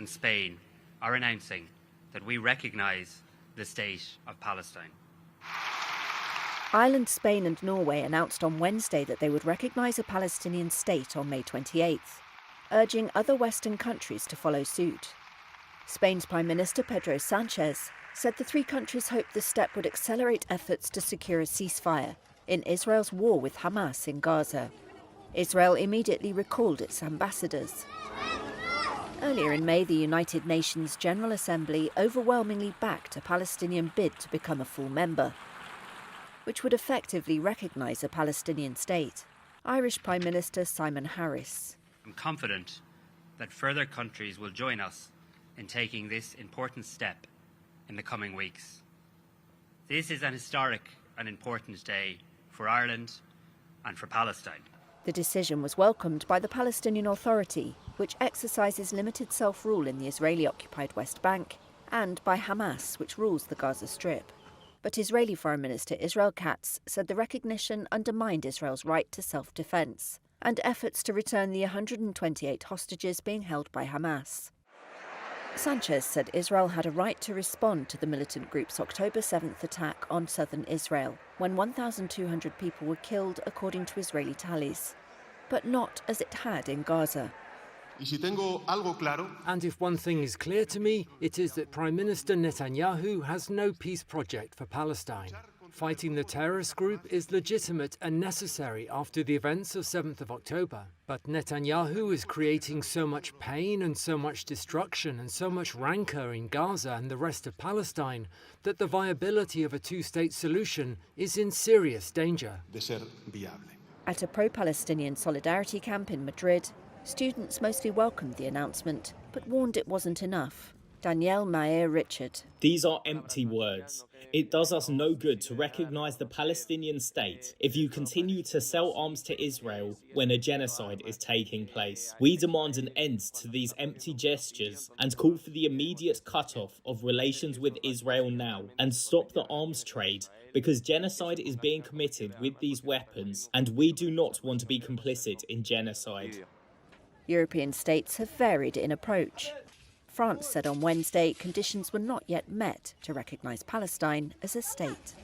and Spain are announcing that we recognise the state of Palestine. Ireland, Spain and Norway announced on Wednesday that they would recognise a Palestinian state on May 28th, urging other Western countries to follow suit. Spain's Prime Minister Pedro Sánchez said the three countries hoped the step would accelerate efforts to secure a ceasefire in Israel's war with Hamas in Gaza. Israel immediately recalled its ambassadors. Earlier in May, the United Nations General Assembly overwhelmingly backed a Palestinian bid to become a full member, which would effectively recognise a Palestinian state. Irish Prime Minister Simon Harris. I'm confident that further countries will join us in taking this important step in the coming weeks. This is an historic and important day for Ireland and for Palestine. The decision was welcomed by the Palestinian Authority, which exercises limited self-rule in the Israeli-occupied West Bank, and by Hamas, which rules the Gaza Strip. But Israeli Foreign Minister Israel Katz said the recognition undermined Israel's right to self-defense and efforts to return the 128 hostages being held by Hamas. Sanchez said Israel had a right to respond to the militant group's October 7th attack on southern Israel, when 1,200 people were killed according to Israeli tallies, but not as it had in Gaza. And if one thing is clear to me, it is that Prime Minister Netanyahu has no peace project for Palestine. Fighting the terrorist group is legitimate and necessary after the events of 7th of October. But Netanyahu is creating so much pain and so much destruction and so much rancor in Gaza and the rest of Palestine that the viability of a two-state solution is in serious danger. At a pro-Palestinian solidarity camp in Madrid, students mostly welcomed the announcement, but warned it wasn't enough. Danielle Mayer-Richard. These are empty words. It does us no good to recognise the Palestinian state if you continue to sell arms to Israel when a genocide is taking place. We demand an end to these empty gestures and call for the immediate cut-off of relations with Israel now and stop the arms trade, because genocide is being committed with these weapons and we do not want to be complicit in genocide. European states have varied in approach. France said on Wednesday conditions were not yet met to recognise Palestine as a state.